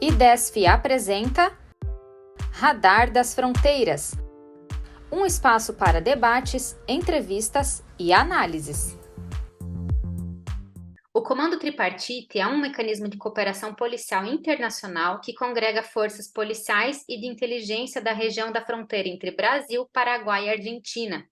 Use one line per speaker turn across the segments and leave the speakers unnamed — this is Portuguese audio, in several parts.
IDESF apresenta Radar das Fronteiras, um espaço para debates, entrevistas e análises. O Comando Tripartite é um mecanismo de cooperação policial internacional que congrega forças policiais e de inteligência da região da fronteira entre Brasil, Paraguai e Argentina.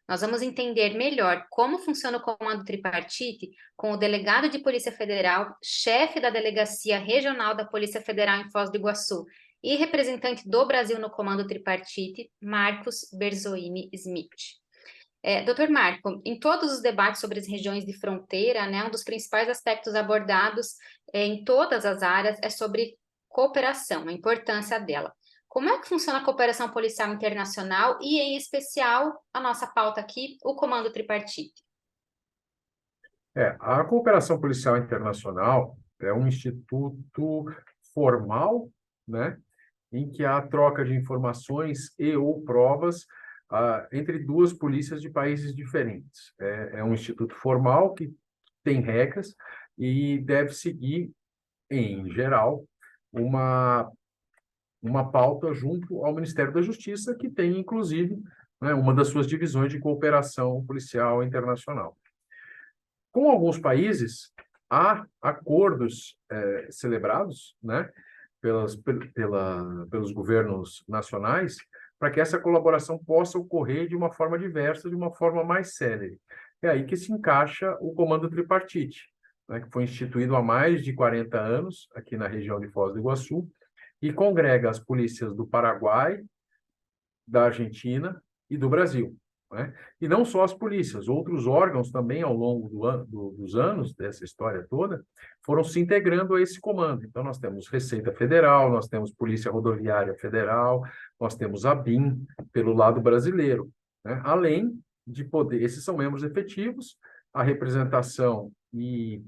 Nós vamos entender melhor como funciona o Comando Tripartite com o delegado de Polícia Federal, chefe da Delegacia Regional da Polícia Federal em Foz do Iguaçu e representante do Brasil no Comando Tripartite, Marcos Berzoini Smith. Doutor Marco, em todos os debates sobre as regiões de fronteira, um dos principais aspectos abordados em todas as áreas é sobre cooperação, a importância dela. Como é que funciona a cooperação policial internacional e, em especial, a nossa pauta aqui, o Comando Tripartite?
A cooperação policial internacional é um instituto formal, né, em que há troca de informações e ou provas entre duas polícias de países diferentes. É um instituto formal que tem regras e deve seguir, em geral, uma pauta junto ao Ministério da Justiça, que tem, inclusive, né, uma das suas divisões de cooperação policial internacional. Com alguns países, há acordos celebrados, né, pelos governos nacionais, para que essa colaboração possa ocorrer de uma forma diversa, de uma forma mais célere. É aí que se encaixa o Comando Tripartite, né, que foi instituído há mais de 40 anos, aqui na região de Foz do Iguaçu, e congrega as polícias do Paraguai, da Argentina e do Brasil, né? E não só as polícias, outros órgãos também, ao longo dos anos, dessa história toda, foram se integrando a esse comando. Então, nós temos Receita Federal, nós temos Polícia Rodoviária Federal, nós temos a BIM, pelo lado brasileiro, né? Além de poder, esses são membros efetivos, a representação e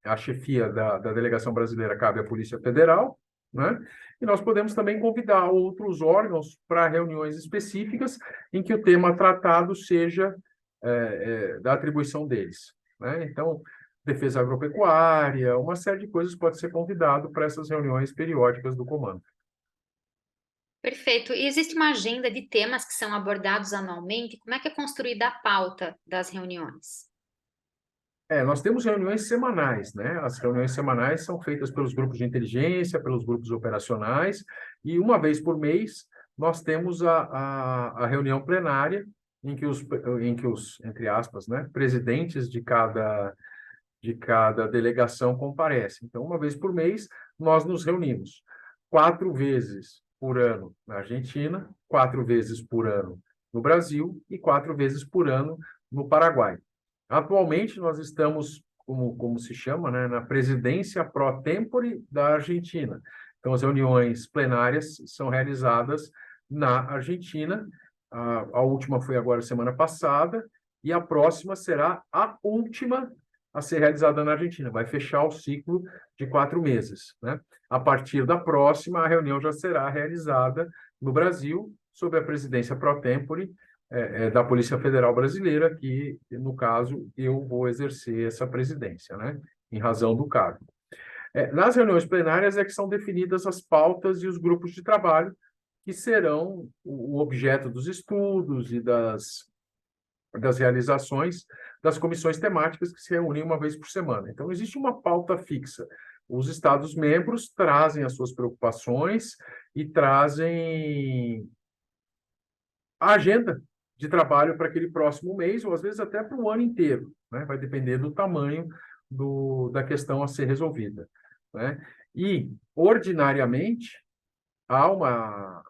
a chefia da delegação brasileira cabe à Polícia Federal, né? E nós podemos também convidar outros órgãos para reuniões específicas em que o tema tratado seja da atribuição deles, né? Então, defesa agropecuária, uma série de coisas pode ser convidado para essas reuniões periódicas do comando.
Perfeito. E existe uma agenda de temas que são abordados anualmente? Como é que é construída a pauta das reuniões?
Nós temos reuniões semanais, né? As reuniões semanais são feitas pelos grupos de inteligência, pelos grupos operacionais, e uma vez por mês nós temos a reunião plenária em que os, entre aspas, né, presidentes de cada delegação comparecem. Então, uma vez por mês, nós nos reunimos 4 vezes por ano na Argentina, 4 vezes por ano no Brasil e 4 vezes por ano no Paraguai. Atualmente, nós estamos, como se chama, né, na presidência pro tempore da Argentina. Então, as reuniões plenárias são realizadas na Argentina. A última foi agora semana passada, e a próxima será a última a ser realizada na Argentina. Vai fechar o ciclo de 4 meses, né? A partir da próxima, a reunião já será realizada no Brasil, sob a presidência pro tempore da Polícia Federal Brasileira, que, no caso, eu vou exercer essa presidência, né, em razão do cargo. Nas reuniões plenárias é que são definidas as pautas e os grupos de trabalho que serão o objeto dos estudos e das realizações das comissões temáticas que se reúnem uma vez por semana. Então, existe uma pauta fixa. Os Estados-membros trazem as suas preocupações e trazem a agenda de trabalho para aquele próximo mês, ou às vezes até para o ano inteiro, né? Vai depender do tamanho da questão a ser resolvida, né? E, ordinariamente, há uma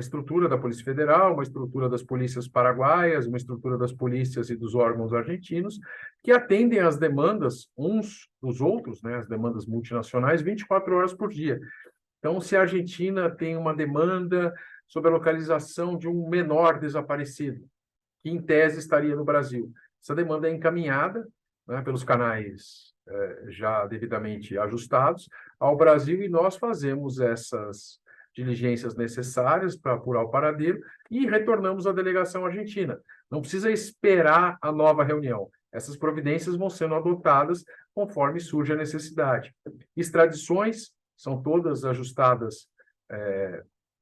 estrutura da Polícia Federal, uma estrutura das polícias paraguaias, uma estrutura das polícias e dos órgãos argentinos, que atendem às demandas uns dos outros, né? As demandas multinacionais, 24 horas por dia. Então, se a Argentina tem uma demanda sobre a localização de um menor desaparecido, que em tese estaria no Brasil, essa demanda é encaminhada, né, pelos canais já devidamente ajustados ao Brasil, e nós fazemos essas diligências necessárias para apurar o paradeiro e retornamos à delegação argentina. Não precisa esperar a nova reunião. Essas providências vão sendo adotadas conforme surge a necessidade. Extradições são todas ajustadas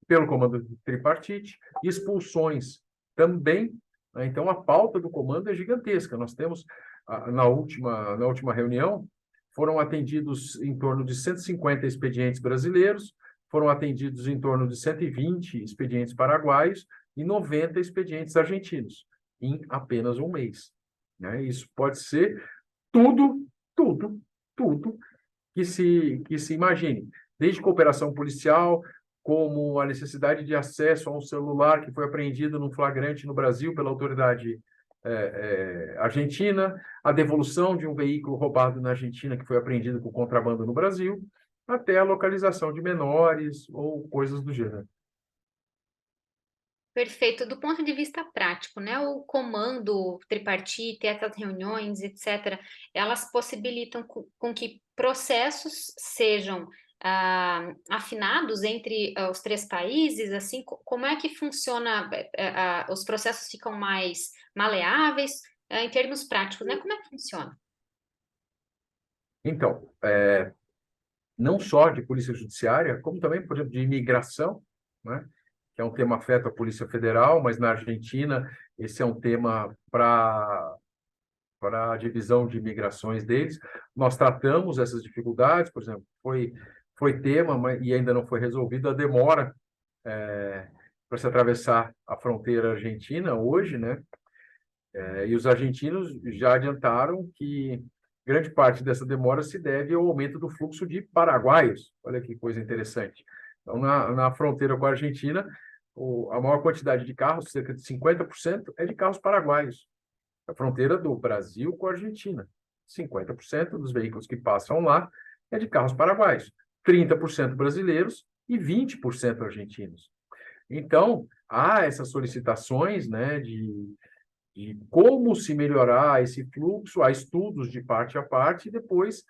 pelo comando tripartite, expulsões também, né? Então, a pauta do comando é gigantesca. Nós temos, na última reunião, foram atendidos em torno de 150 expedientes brasileiros, foram atendidos em torno de 120 expedientes paraguaios e 90 expedientes argentinos, em apenas um mês, né? Isso pode ser tudo, tudo, tudo que se imagine, desde cooperação policial, como a necessidade de acesso a um celular que foi apreendido num flagrante no Brasil pela autoridade argentina, a devolução de um veículo roubado na Argentina que foi apreendido com contrabando no Brasil, até a localização de menores ou coisas do gênero.
Perfeito. Do ponto de vista prático, né, o comando tripartite, essas reuniões, etc., elas possibilitam com que processos sejam afinados entre os três países, assim, como é que funciona, os processos ficam mais maleáveis, em termos práticos, né? Como é que funciona?
Então, não só de polícia judiciária, como também, por exemplo, de imigração, né? Que é um tema afeta a Polícia Federal, mas na Argentina esse é um tema para a divisão de imigrações deles. Nós tratamos essas dificuldades, por exemplo, foi tema, mas, e ainda não foi resolvido, a demora para se atravessar a fronteira argentina hoje, né? E os argentinos já adiantaram que grande parte dessa demora se deve ao aumento do fluxo de paraguaios. Olha que coisa interessante. Então, na fronteira com a Argentina, a maior quantidade de carros, cerca de 50%, é de carros paraguaios. A fronteira do Brasil com a Argentina. 50% dos veículos que passam lá é de carros paraguaios. 30% brasileiros e 20% argentinos. Então, há essas solicitações, né, de como se melhorar esse fluxo, há estudos de parte a parte, e depois,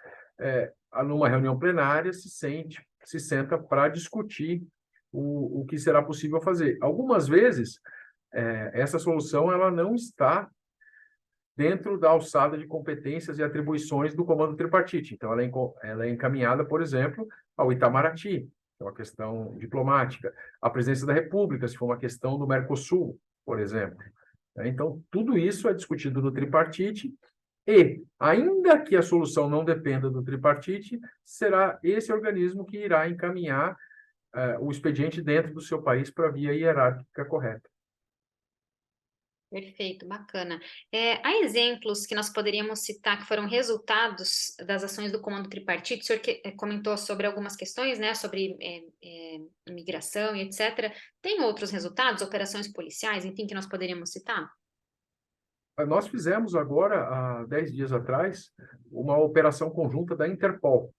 numa reunião plenária, se senta para discutir o que será possível fazer. Algumas vezes, essa solução ela não está dentro da alçada de competências e atribuições do comando tripartite. Então, ela é encaminhada, por exemplo, ao Itamaraty, que é uma questão diplomática, à presidência da República, se for uma questão do Mercosul, por exemplo. Então, tudo isso é discutido no tripartite e, ainda que a solução não dependa do tripartite, será esse organismo que irá encaminhar o expediente dentro do seu país para a via hierárquica correta.
Perfeito, bacana. Há exemplos que nós poderíamos citar que foram resultados das ações do comando tripartite? O senhor comentou sobre algumas questões, né, sobre imigração e etc. Tem outros resultados, operações policiais, enfim, que nós poderíamos citar?
Nós fizemos agora, há 10 dias atrás, uma operação conjunta da Interpol,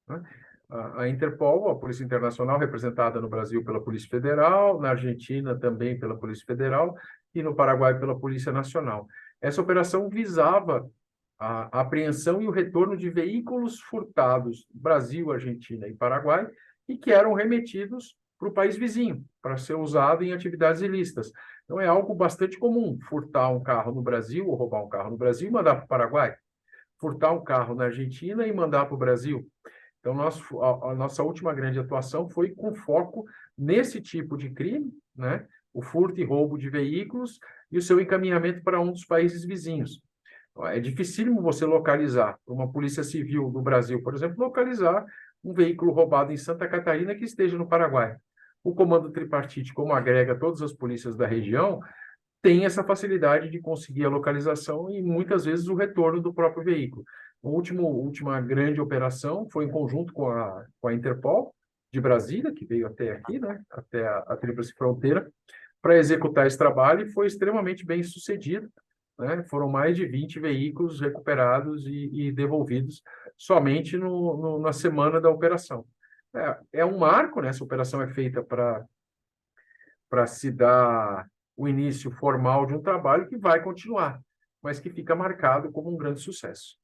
né? A Interpol, a Polícia Internacional, representada no Brasil pela Polícia Federal, na Argentina também pela Polícia Federal e no Paraguai pela Polícia Nacional. Essa operação visava a apreensão e o retorno de veículos furtados Brasil, Argentina e Paraguai e que eram remetidos para o país vizinho, para ser usado em atividades ilícitas. Então, é algo bastante comum furtar um carro no Brasil ou roubar um carro no Brasil e mandar para o Paraguai, furtar um carro na Argentina e mandar para o Brasil. Então, a nossa última grande atuação foi com foco nesse tipo de crime, né? O furto e roubo de veículos e o seu encaminhamento para um dos países vizinhos. É dificílimo você localizar, uma polícia civil do Brasil, por exemplo, localizar um veículo roubado em Santa Catarina que esteja no Paraguai. O comando tripartite, como agrega todas as polícias da região, tem essa facilidade de conseguir a localização e muitas vezes o retorno do próprio veículo. A última grande operação foi em conjunto com a Interpol de Brasília, que veio até aqui, né, até a Tríplice Fronteira, para executar esse trabalho e foi extremamente bem sucedido, né? Foram mais de 20 veículos recuperados e devolvidos somente na semana da operação. É um marco, né? Essa operação é feita para se dar o início formal de um trabalho que vai continuar, mas que fica marcado como um grande sucesso.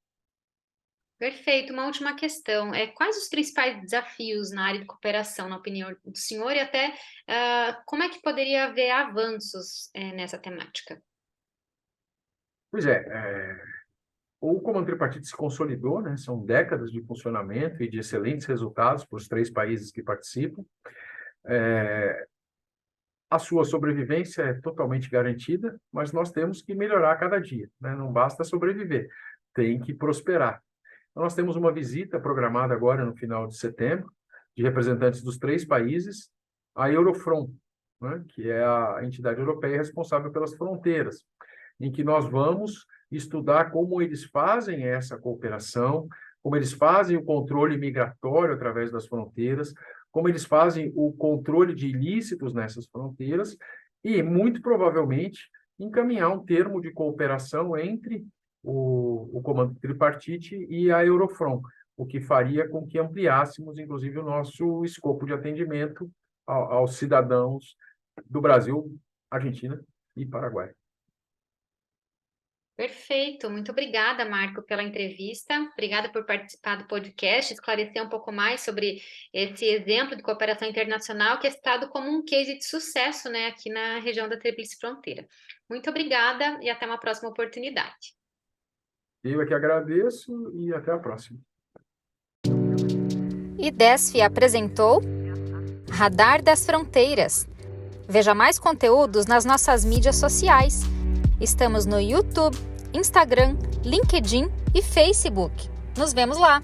Perfeito. Uma última questão. Quais os principais desafios na área de cooperação, na opinião do senhor, e até como é que poderia haver avanços nessa temática?
Pois O comando tripartite se consolidou, né? São décadas de funcionamento e de excelentes resultados para os 3 países que participam. A sua sobrevivência é totalmente garantida, mas nós temos que melhorar a cada dia, né? Não basta sobreviver, tem que prosperar. Então, nós temos uma visita programada agora no final de setembro, de representantes dos 3 países, à Eurofront, né? Que é a entidade europeia responsável pelas fronteiras, em que nós vamos estudar como eles fazem essa cooperação, como eles fazem o controle migratório através das fronteiras, como eles fazem o controle de ilícitos nessas fronteiras e, muito provavelmente, encaminhar um termo de cooperação entre o comando tripartite e a Eurofront, o que faria com que ampliássemos, inclusive, o nosso escopo de atendimento aos cidadãos do Brasil, Argentina e Paraguai.
Perfeito, muito obrigada, Marco, pela entrevista. Obrigada por participar do podcast, esclarecer um pouco mais sobre esse exemplo de cooperação internacional que é citado como um case de sucesso, né, aqui na região da Tríplice Fronteira. Muito obrigada e até uma próxima oportunidade.
Eu é que agradeço e até a próxima.
IDESF apresentou Radar das Fronteiras. Veja mais conteúdos nas nossas mídias sociais. Estamos no YouTube, Instagram, LinkedIn e Facebook. Nos vemos lá!